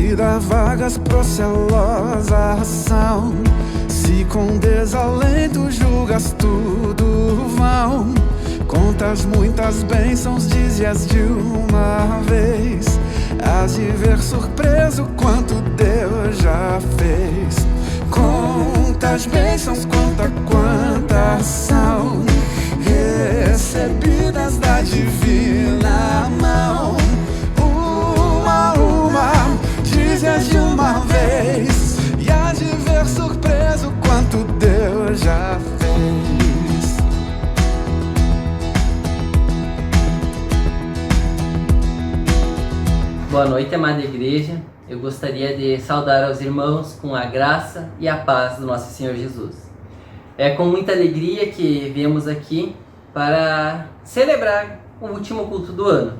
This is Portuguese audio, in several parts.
vida vagas, procelosa ação. Se com desalento julgas tudo vão, contas muitas bênçãos, dize-as de uma vez. Hás de ver surpreso quanto Deus já fez. Contas bênçãos, conta quantas são recebidas da divina mão. Uma a uma, dize-as de uma vez, e hás de ver surpreso quanto Deus já fez. Boa noite, amada igreja. Eu gostaria de saudar aos irmãos com a graça e a paz do nosso Senhor Jesus. É com muita alegria que viemos aqui para celebrar o último culto do ano.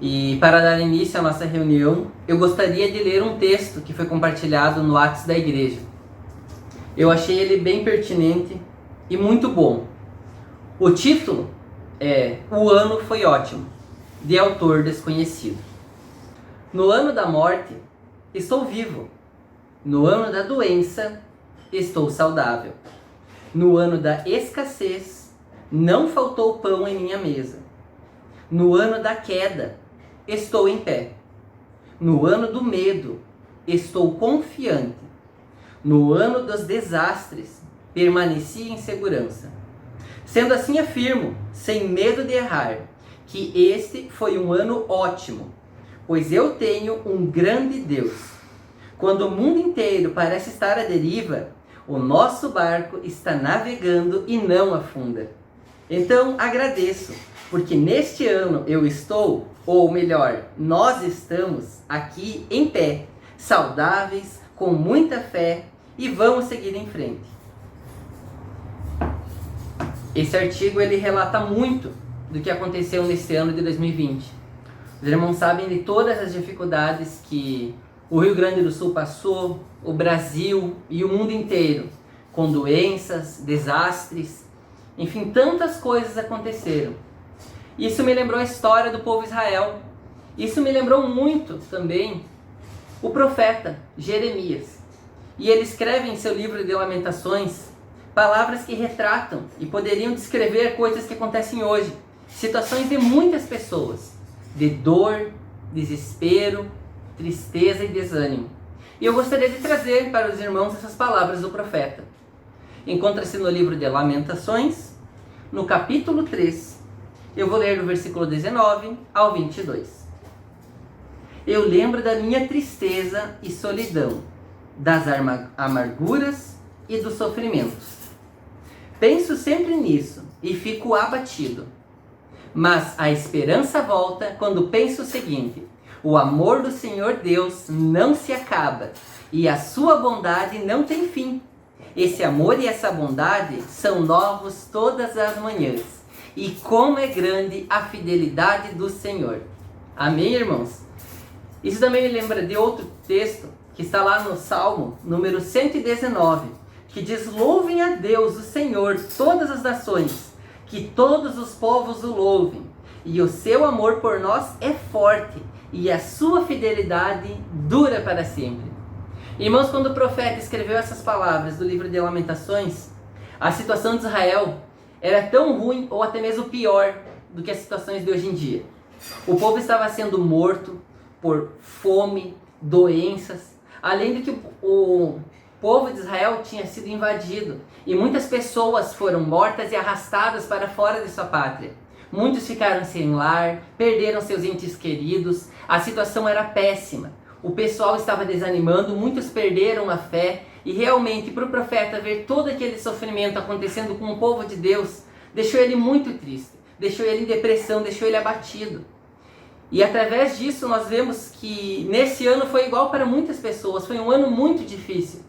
E para dar início à nossa reunião, eu gostaria de ler um texto que foi compartilhado no WhatsApp da igreja. Eu achei ele bem pertinente e muito bom. O título é O Ano Foi Ótimo, de autor desconhecido. No ano da morte, estou vivo. No ano da doença, estou saudável. No ano da escassez, não faltou pão em minha mesa. No ano da queda, estou em pé. No ano do medo, estou confiante. No ano dos desastres, permaneci em segurança. Sendo assim, afirmo, sem medo de errar, que este foi um ano ótimo, pois eu tenho um grande Deus. Quando o mundo inteiro parece estar à deriva, o nosso barco está navegando e não afunda. Então agradeço, porque neste ano eu estou, ou melhor, nós estamos aqui em pé, saudáveis, com muita fé, e vamos seguir em frente. Esse artigo ele relata muito do que aconteceu nesse ano de 2020. Os irmãos sabem de todas as dificuldades que o Rio Grande do Sul passou, o Brasil e o mundo inteiro, com doenças, desastres, enfim, tantas coisas aconteceram. Isso me lembrou a história do povo Israel. Isso me lembrou muito também o profeta Jeremias. E ele escreve em seu livro de Lamentações palavras que retratam e poderiam descrever coisas que acontecem hoje, situações de muitas pessoas, de dor, desespero, tristeza e desânimo. E eu gostaria de trazer para os irmãos essas palavras do profeta. Encontra-se no livro de Lamentações, no capítulo 3. Eu vou ler do versículo 19 ao 22. Eu lembro da minha tristeza e solidão, das amarguras e dos sofrimentos. Penso sempre nisso e fico abatido. Mas a esperança volta quando penso o seguinte: o amor do Senhor Deus não se acaba e a sua bondade não tem fim. Esse amor e essa bondade são novos todas as manhãs. E como é grande a fidelidade do Senhor. Amém, irmãos? Isso também me lembra de outro texto que está lá no Salmo número 119, que diz: louvem a Deus, o Senhor, todas as nações, que todos os povos o louvem, e o seu amor por nós é forte, e a sua fidelidade dura para sempre. Irmãos, quando o profeta escreveu essas palavras do livro de Lamentações, a situação de Israel era tão ruim, ou até mesmo pior, do que as situações de hoje em dia. O povo estava sendo morto por fome, doenças, além de que o povo de Israel tinha sido invadido e muitas pessoas foram mortas e arrastadas para fora de sua pátria. Muitos ficaram sem lar, perderam seus entes queridos, a situação era péssima. O pessoal estava desanimando, muitos perderam a fé e realmente para o profeta ver todo aquele sofrimento acontecendo com o povo de Deus, deixou ele muito triste, deixou ele em depressão, deixou ele abatido. E através disso nós vemos que nesse ano foi igual para muitas pessoas, foi um ano muito difícil.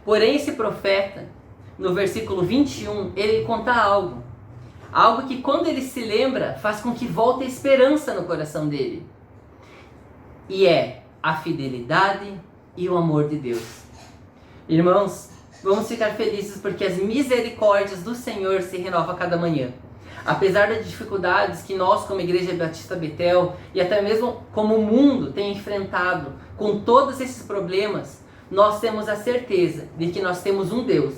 Porém esse profeta, no versículo 21, ele conta algo que quando ele se lembra faz com que volte a esperança no coração dele. E é a fidelidade e o amor de Deus. Irmãos, vamos ficar felizes porque as misericórdias do Senhor se renovam a cada manhã. Apesar das dificuldades que nós, como Igreja Batista Betel, e até mesmo como o mundo tem enfrentado com todos esses problemas, nós temos a certeza de que nós temos um Deus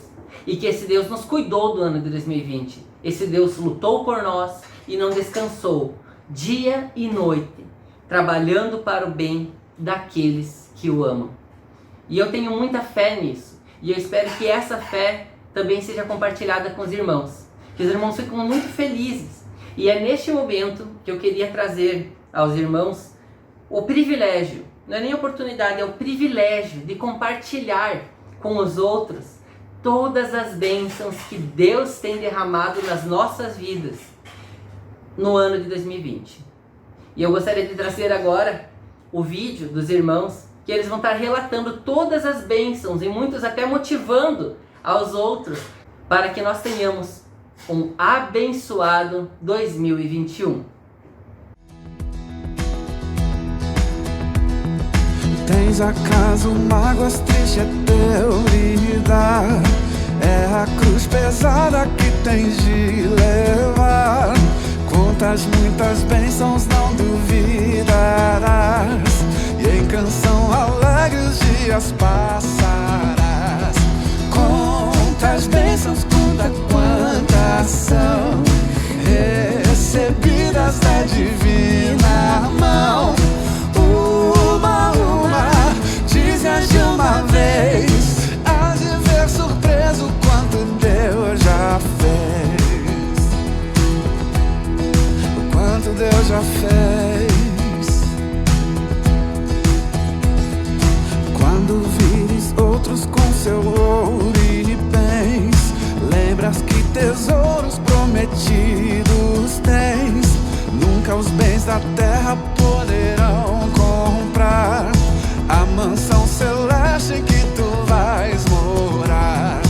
e que esse Deus nos cuidou do ano de 2020. Esse Deus lutou por nós e não descansou dia e noite, trabalhando para o bem daqueles que o amam. E eu tenho muita fé nisso, e eu espero que essa fé também seja compartilhada com os irmãos, que os irmãos ficam muito felizes. E é neste momento que eu queria trazer aos irmãos o privilégio, não é nem oportunidade, é o privilégio de compartilhar com os outros todas as bênçãos que Deus tem derramado nas nossas vidas no ano de 2020. E eu gostaria de trazer agora o vídeo dos irmãos, que eles vão estar relatando todas as bênçãos e muitos até motivando aos outros para que nós tenhamos um abençoado 2021. Tens acaso mágoas, triste é teu lidar, é a cruz pesada que tens de levar. Quantas muitas bênçãos não duvidarás, e em canção alegre os dias passarás. Quantas bênçãos, conta quantas são recebidas da divina mão. Uma, dize-as de uma vez, hás de ver surpreso quanto Deus já fez. O quanto Deus já fez. Quando vires outros com seu ouro e bens, lembras que tesouros prometidos tens. Nunca os bens da terra poderão comprar a mansão celeste em que tu vais morar.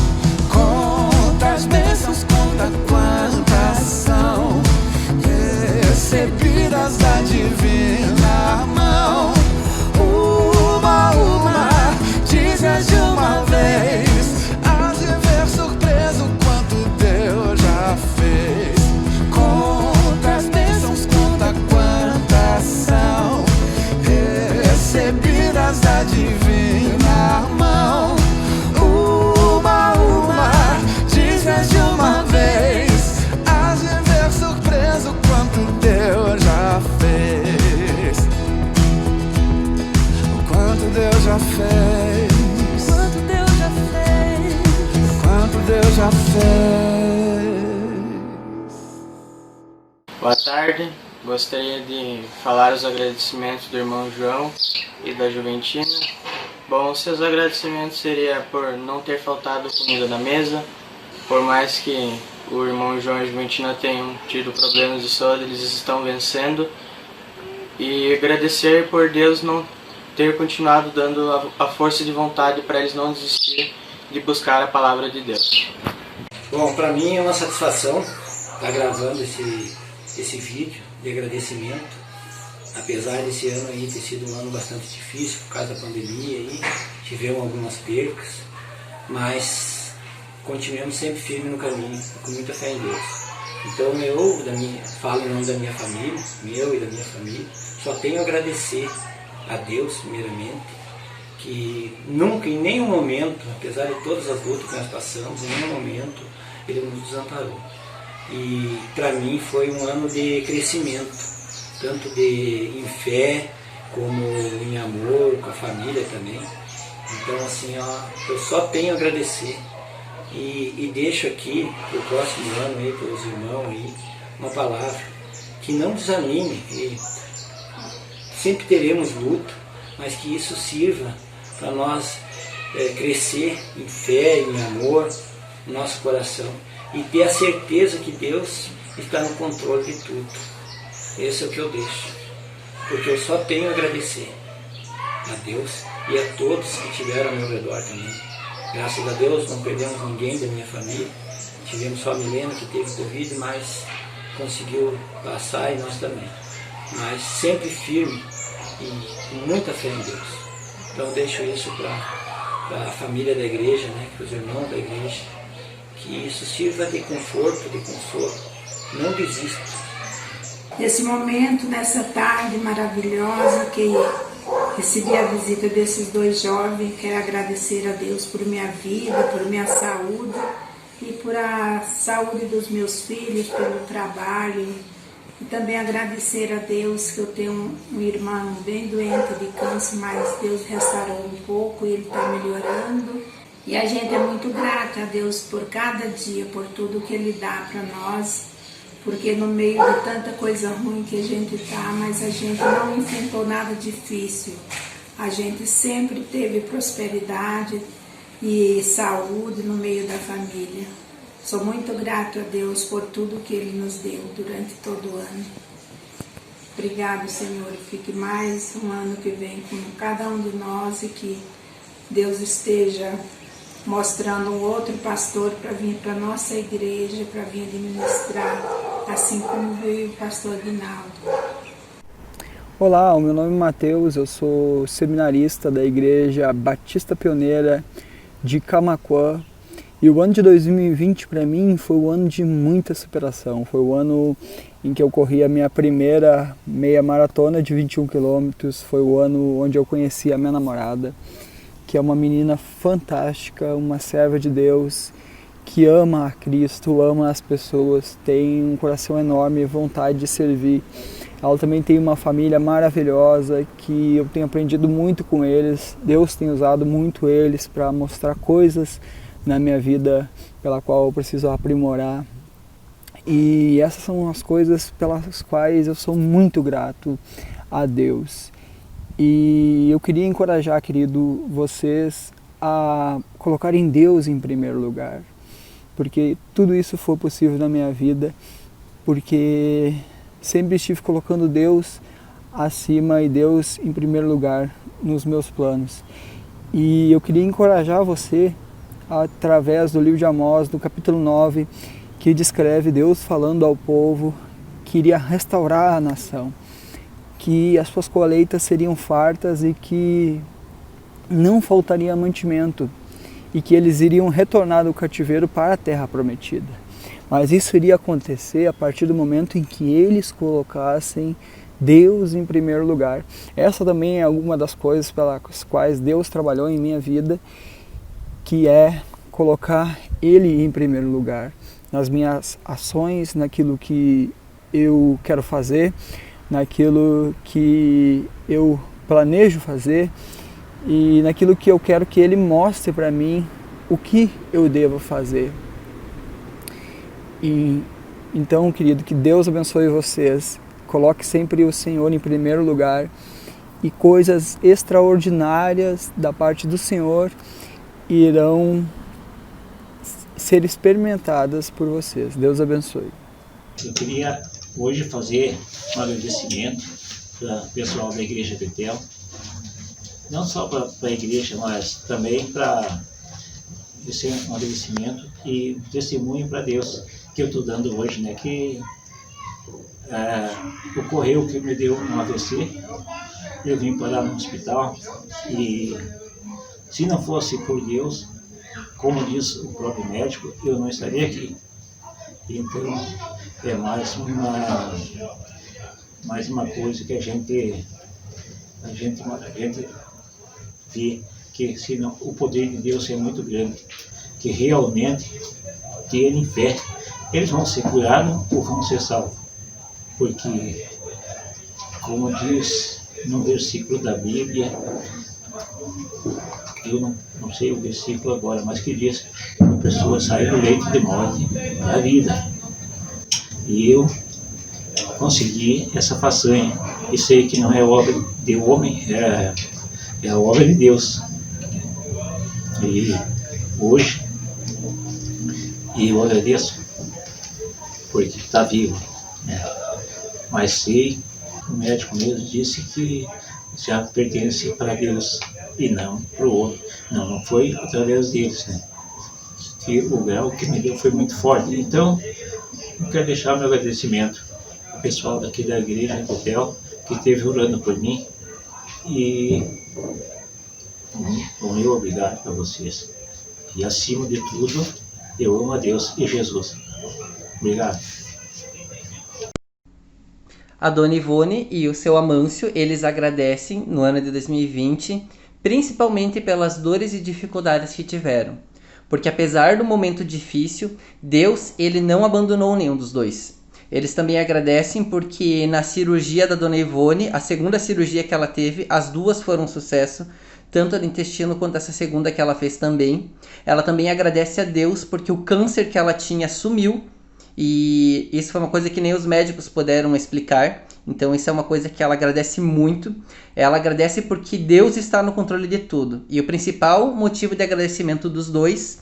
Quantas bênçãos, conta quantas são recebidas da divina mão. Uma, dize-as de uma vez, hás de ver surpreso quanto Deus já fez. Quantas bênçãos, conta quantas são recebidas da divina mão. Uma, dize-as de uma vez, hás de ver surpreso quanto Deus já fez. O quanto Deus já fez. Quanto Deus já fez. Quanto Deus já fez. Boa tarde, gostaria de falar os agradecimentos do irmão João e da Juventina. Bom, seus agradecimentos seria por não ter faltado comida na mesa, por mais que o irmão João e a Juventina tenham tido problemas de saúde, eles estão vencendo. E agradecer por Deus não ter continuado dando a força de vontade para eles não desistir de buscar a palavra de Deus. Bom, para mim é uma satisfação estar gravando esse vídeo de agradecimento, apesar desse ano aí ter sido um ano bastante difícil por causa da pandemia, aí tivemos algumas percas, mas continuamos sempre firmes no caminho, com muita fé em Deus. Então eu falo em nome da minha família, meu e da minha família, só tenho a agradecer a Deus primeiramente, que nunca, em nenhum momento, apesar de todas as lutas que nós passamos, em nenhum momento Ele nos desamparou. E para mim foi um ano de crescimento, tanto em fé como em amor, com a família também. Então assim, eu só tenho a agradecer e deixo aqui para o próximo ano aí, para os irmãos aí, uma palavra que não desanime, que sempre teremos luta, mas que isso sirva para nós crescer em fé, em amor, no nosso coração e ter a certeza que Deus está no controle de tudo. Esse é o que eu deixo, porque eu só tenho a agradecer a Deus e a todos que estiveram ao meu redor também. Graças a Deus não perdemos ninguém da minha família, tivemos só a Milena que teve Covid, mas conseguiu passar e nós também. Mas sempre firme e com muita fé em Deus. Então eu deixo isso para a família da igreja, né, para os irmãos da igreja, que isso sirva de conforto, de consolo não desista. Nesse momento, nessa tarde maravilhosa que recebi a visita desses 2 jovens, quero agradecer a Deus por minha vida, por minha saúde e por a saúde dos meus filhos, pelo trabalho. E também agradecer a Deus que eu tenho um irmão bem doente de câncer, mas Deus restaurou um pouco e ele está melhorando. E a gente é muito grata a Deus por cada dia, por tudo que Ele dá para nós, porque no meio de tanta coisa ruim que a gente está, mas a gente não enfrentou nada difícil. A gente sempre teve prosperidade e saúde no meio da família. Sou muito grato a Deus por tudo que Ele nos deu durante todo o ano. Obrigado, Senhor. Fique mais um ano que vem com cada um de nós e que Deus esteja mostrando um outro pastor para vir para a nossa igreja, para vir administrar, assim como veio o pastor Guinaldo. Olá, o meu nome é Mateus, eu sou seminarista da Igreja Batista Pioneira de Camaquã. E o ano de 2020 para mim foi um ano de muita superação. Foi o ano em que eu corri a minha primeira meia maratona de 21 quilômetros. Foi o ano onde eu conheci a minha namorada, que é uma menina fantástica, uma serva de Deus, que ama a Cristo, ama as pessoas, tem um coração enorme, vontade de servir. Ela também tem uma família maravilhosa, que eu tenho aprendido muito com eles. Deus tem usado muito eles para mostrar coisas na minha vida pela qual eu preciso aprimorar. E essas são as coisas pelas quais eu sou muito grato a Deus. E eu queria encorajar, querido, vocês a colocarem Deus em primeiro lugar, porque tudo isso foi possível na minha vida, porque sempre estive colocando Deus acima e Deus em primeiro lugar nos meus planos. E eu queria encorajar você através do livro de Amós, do capítulo 9, que descreve Deus falando ao povo que iria restaurar a nação, que as suas colheitas seriam fartas e que não faltaria mantimento e que eles iriam retornar do cativeiro para a terra prometida. Mas isso iria acontecer a partir do momento em que eles colocassem Deus em primeiro lugar. Essa também é alguma das coisas pelas quais Deus trabalhou em minha vida, que é colocar Ele em primeiro lugar, nas minhas ações, naquilo que eu quero fazer, naquilo que eu planejo fazer e naquilo que eu quero que Ele mostre para mim o que eu devo fazer. E então, querido, que Deus abençoe vocês, coloque sempre o Senhor em primeiro lugar e coisas extraordinárias da parte do Senhor irão ser experimentadas por vocês. Deus abençoe. Eu queria hoje fazer um agradecimento para o pessoal da Igreja Betel, não só para a igreja, mas também para esse um agradecimento e um testemunho para Deus que eu estou dando hoje, né? Que ocorreu que me deu um AVC, eu vim parar no hospital e se não fosse por Deus, como diz o próprio médico, eu não estaria aqui. Então é mais uma coisa que a gente vê que senão, o poder de Deus é muito grande, que realmente terem fé, eles vão ser curados ou vão ser salvos. Porque, como diz no versículo da Bíblia, eu não sei o versículo agora, mas que diz que a pessoa sai do leito de morte da vida. E eu consegui essa façanha e sei que não é obra de homem, é a obra de Deus. E hoje eu agradeço porque está vivo, né? Mas sei, o médico mesmo disse que já pertence para Deus e não para o outro. Não foi através deles, né? Que o grau que me deu foi muito forte. Então, eu quero deixar meu agradecimento ao pessoal daqui da Igreja de Betel, que esteve orando por mim, e o meu obrigado para vocês. E acima de tudo, eu amo a Deus e Jesus. Obrigado. A dona Ivone e o seu Amâncio, eles agradecem no ano de 2020, principalmente pelas dores e dificuldades que tiveram. Porque apesar do momento difícil, Deus ele não abandonou nenhum dos dois. Eles também agradecem porque na cirurgia da dona Ivone, a segunda cirurgia que ela teve, as duas foram um sucesso, tanto a do intestino quanto essa segunda que ela fez também. Ela também agradece a Deus porque o câncer que ela tinha sumiu, e isso foi uma coisa que nem os médicos puderam explicar. Então isso é uma coisa que ela agradece muito. Ela agradece porque Deus está no controle de tudo. E o principal motivo de agradecimento dos dois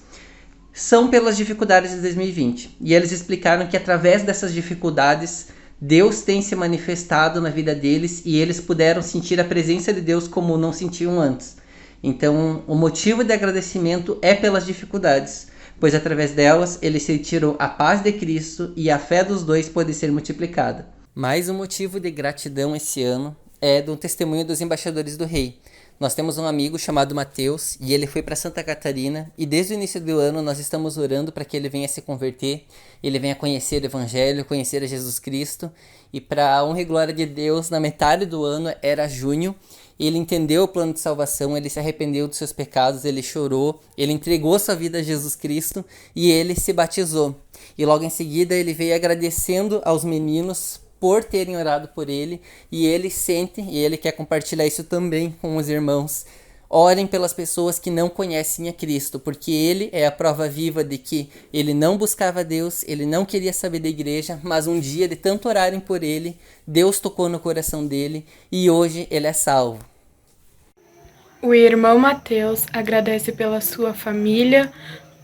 são pelas dificuldades de 2020. E eles explicaram que através dessas dificuldades, Deus tem se manifestado na vida deles e eles puderam sentir a presença de Deus como não sentiam antes. Então, o motivo de agradecimento é pelas dificuldades, pois através delas eles sentiram a paz de Cristo e a fé dos dois pode ser multiplicada. Mais um motivo de gratidão esse ano é do testemunho dos embaixadores do Rei. Nós temos um amigo chamado Mateus e ele foi para Santa Catarina e desde o início do ano nós estamos orando para que ele venha se converter, ele venha conhecer o Evangelho, conhecer a Jesus Cristo, e para a honra e glória de Deus, na metade do ano, era junho, ele entendeu o plano de salvação, ele se arrependeu dos seus pecados, ele chorou, ele entregou sua vida a Jesus Cristo e ele se batizou. E logo em seguida ele veio agradecendo aos meninos por terem orado por ele, e ele sente, e ele quer compartilhar isso também com os irmãos. Orem pelas pessoas que não conhecem a Cristo, porque ele é a prova viva de que ele não buscava Deus, ele não queria saber da igreja, mas um dia, de tanto orarem por ele, Deus tocou no coração dele, e hoje ele é salvo. O irmão Mateus agradece pela sua família,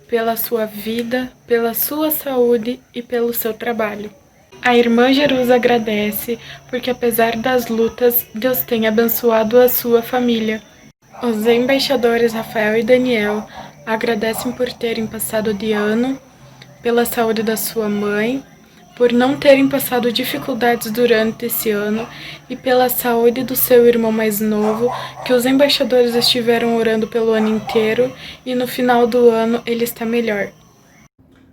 pela sua vida, pela sua saúde e pelo seu trabalho. A irmã Jerusa agradece porque, apesar das lutas, Deus tem abençoado a sua família. Os embaixadores Rafael e Daniel agradecem por terem passado de ano, pela saúde da sua mãe, por não terem passado dificuldades durante esse ano e pela saúde do seu irmão mais novo, que os embaixadores estiveram orando pelo ano inteiro e no final do ano ele está melhor.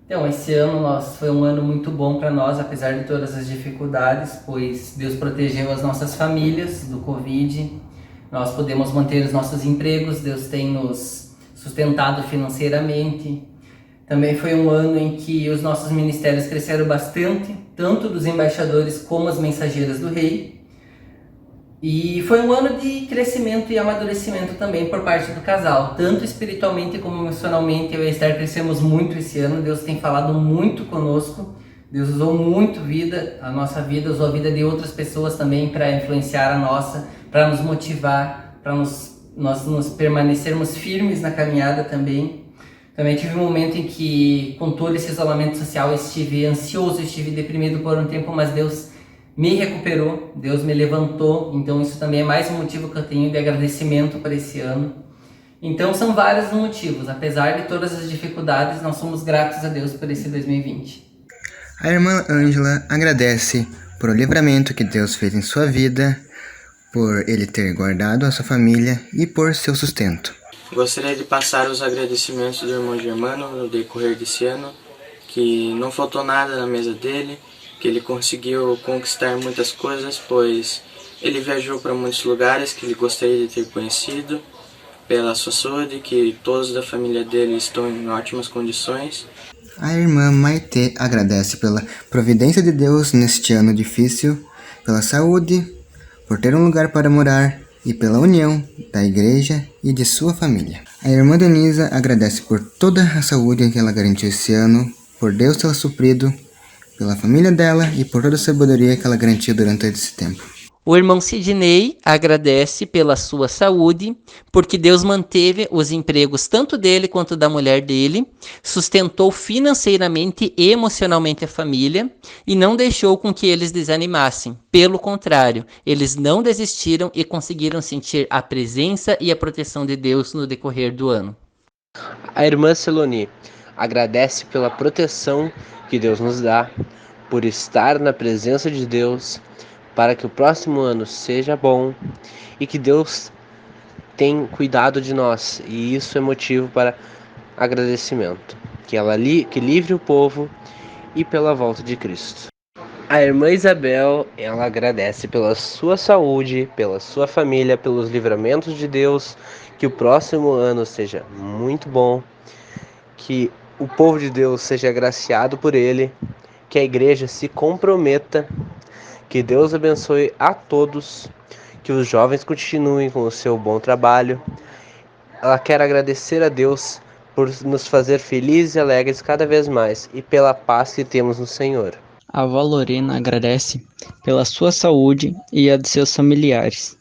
Então, esse ano foi um ano muito bom para nós, apesar de todas as dificuldades, pois Deus protegeu as nossas famílias do Covid, nós podemos manter os nossos empregos, Deus tem nos sustentado financeiramente. Também foi um ano em que os nossos ministérios cresceram bastante, tanto dos embaixadores como as mensageiras do Rei. E foi um ano de crescimento e amadurecimento também por parte do casal, tanto espiritualmente como emocionalmente. Eu e a Esther crescemos muito esse ano, Deus tem falado muito conosco, Deus usou muito a nossa vida, usou a vida de outras pessoas também para influenciar a nossa, para nos motivar, para nós permanecermos firmes na caminhada também. Também tive um momento em que, com todo esse isolamento social, eu estive ansioso, estive deprimido por um tempo, mas Deus me recuperou, Deus me levantou, então isso também é mais um motivo que eu tenho de agradecimento para esse ano. Então são vários motivos, apesar de todas as dificuldades, nós somos gratos a Deus por esse 2020. A irmã Ângela agradece por o livramento que Deus fez em sua vida, por Ele ter guardado a sua família e por seu sustento. Gostaria de passar os agradecimentos do irmão Germano no decorrer desse ano, que não faltou nada na mesa dele, que ele conseguiu conquistar muitas coisas, pois ele viajou para muitos lugares que ele gostaria de ter conhecido, pela sua saúde, que todos da família dele estão em ótimas condições. A irmã Maite agradece pela providência de Deus neste ano difícil, pela saúde, por ter um lugar para morar e pela união da igreja e de sua família. A irmã Denisa agradece por toda a saúde que ela garantiu esse ano, por Deus tê-la suprido, pela família dela e por toda a sabedoria que ela garantiu durante esse tempo. O irmão Sidney agradece pela sua saúde, porque Deus manteve os empregos tanto dele quanto da mulher dele, sustentou financeiramente e emocionalmente a família e não deixou com que eles desanimassem. Pelo contrário, eles não desistiram e conseguiram sentir a presença e a proteção de Deus no decorrer do ano. A irmã Celoni agradece pela proteção que Deus nos dá, por estar na presença de Deus, para que o próximo ano seja bom e que Deus tem cuidado de nós, e isso é motivo para agradecimento, que livre o povo e pela volta de Cristo. A irmã Isabel, ela agradece pela sua saúde, pela sua família, pelos livramentos de Deus, que o próximo ano seja muito bom, que o povo de Deus seja agraciado por ele, que a igreja se comprometa, que Deus abençoe a todos, que os jovens continuem com o seu bom trabalho. Ela quer agradecer a Deus por nos fazer felizes e alegres cada vez mais e pela paz que temos no Senhor. A avó Lorena agradece pela sua saúde e a de seus familiares,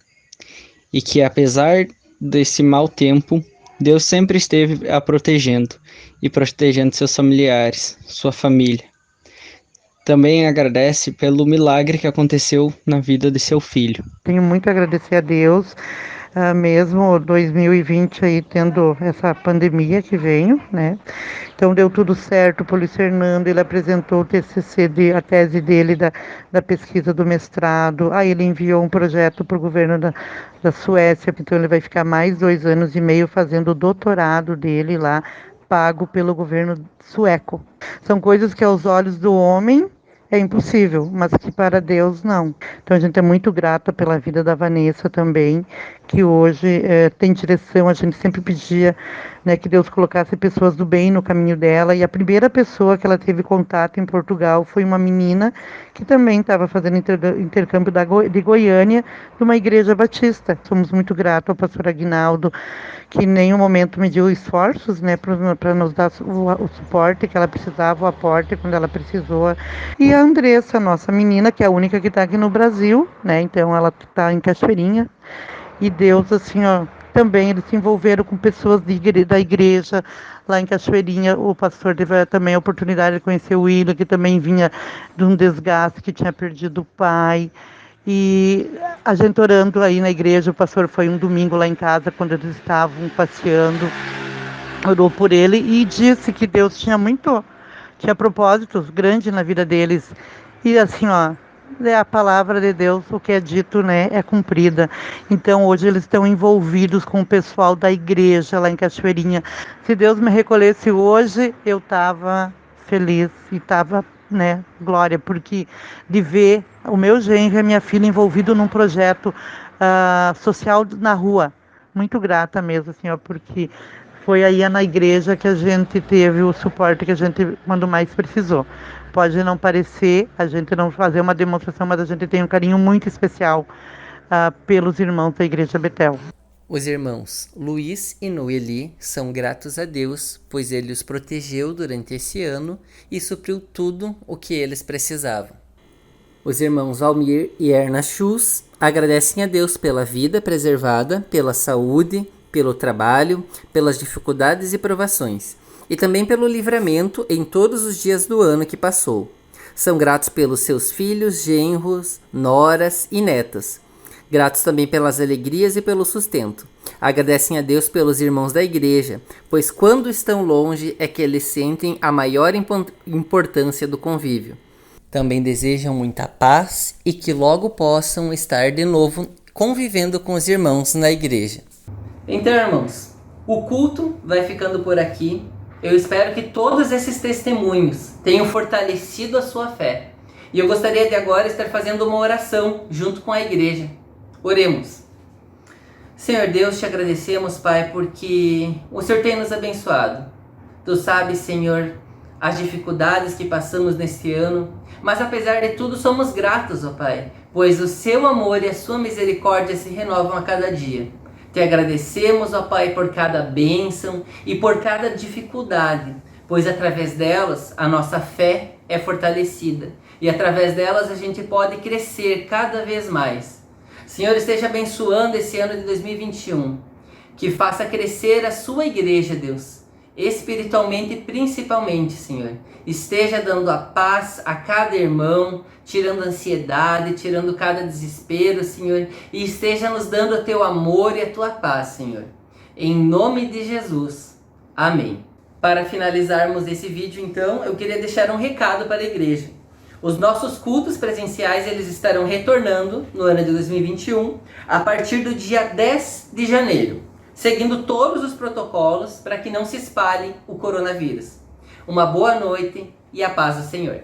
e que apesar desse mau tempo, Deus sempre esteve a protegendo e protegendo seus familiares, sua família. Também agradece pelo milagre que aconteceu na vida de seu filho. Tenho muito a agradecer a Deus, mesmo 2020 aí tendo essa pandemia que veio, né? Então deu tudo certo para o Luiz Fernando, ele apresentou o TCC, a tese dele da pesquisa do mestrado, aí ele enviou um projeto para o governo da Suécia, então ele vai ficar mais 2 anos e meio fazendo o doutorado dele lá, pago pelo governo sueco. São coisas que aos olhos do homem é impossível, mas que para Deus não. Então a gente é muito grata pela vida da Vanessa também, que hoje tem direção. A gente sempre pedia, né, que Deus colocasse pessoas do bem no caminho dela, e a primeira pessoa que ela teve contato em Portugal foi uma menina que também estava fazendo intercâmbio de Goiânia, de uma igreja batista. Somos muito gratos ao pastor Aguinaldo, que em nenhum momento mediu esforços, né, para nos dar o suporte que ela precisava, o aporte quando ela precisou. E a Andressa, nossa menina, que é a única que está aqui no Brasil, né, então ela está em Cachoeirinha, e Deus, assim, ó, também eles se envolveram com pessoas da igreja lá em Cachoeirinha. O pastor teve também a oportunidade de conhecer o William, que também vinha de um desgaste, que tinha perdido o pai. E a gente orando aí na igreja, o pastor foi um domingo lá em casa, quando eles estavam passeando, orou por ele e disse que Deus tinha propósitos grandes na vida deles. E assim, ó, é a palavra de Deus, o que é dito, né, é cumprida. Então hoje eles estão envolvidos com o pessoal da igreja lá em Cachoeirinha. Se Deus me recolhesse hoje, eu estava feliz e estava, né, glória, porque de ver o meu genro e a minha filha envolvido num projeto social na rua. Muito grata mesmo, assim, ó, porque foi aí na igreja que a gente teve o suporte que a gente quando mais precisou. Pode não parecer, a gente não fazer uma demonstração, mas a gente tem um carinho muito especial pelos irmãos da Igreja Betel. Os irmãos Luiz e Noeli são gratos a Deus, pois ele os protegeu durante esse ano e supriu tudo o que eles precisavam. Os irmãos Almir e Erna Schultz agradecem a Deus pela vida preservada, pela saúde, pelo trabalho, pelas dificuldades e provações, e também pelo livramento em todos os dias do ano que passou. São gratos pelos seus filhos, genros, noras e netas. Gratos também pelas alegrias e pelo sustento. Agradecem a Deus pelos irmãos da igreja, pois quando estão longe é que eles sentem a maior importância do convívio. Também desejam muita paz e que logo possam estar de novo convivendo com os irmãos na igreja. Então, irmãos, o culto vai ficando por aqui. Eu espero que todos esses testemunhos tenham fortalecido a sua fé. E eu gostaria de agora estar fazendo uma oração junto com a igreja. Oremos. Senhor Deus, te agradecemos, Pai, porque o Senhor tem nos abençoado. Tu sabes, Senhor, as dificuldades que passamos neste ano, mas apesar de tudo somos gratos, ó Pai, pois o seu amor e a sua misericórdia se renovam a cada dia. Te agradecemos, ó Pai, por cada bênção e por cada dificuldade, pois através delas a nossa fé é fortalecida e através delas a gente pode crescer cada vez mais. Senhor, esteja abençoando esse ano de 2021, que faça crescer a sua igreja, Deus, espiritualmente e principalmente, Senhor. Esteja dando a paz a cada irmão, tirando a ansiedade, tirando cada desespero, Senhor, e esteja nos dando o teu amor e a tua paz, Senhor. Em nome de Jesus. Amém. Para finalizarmos esse vídeo, então, eu queria deixar um recado para a igreja. Os nossos cultos presenciais, eles estarão retornando no ano de 2021, a partir do dia 10 de janeiro, seguindo todos os protocolos para que não se espalhe o coronavírus. Uma boa noite e a paz do Senhor.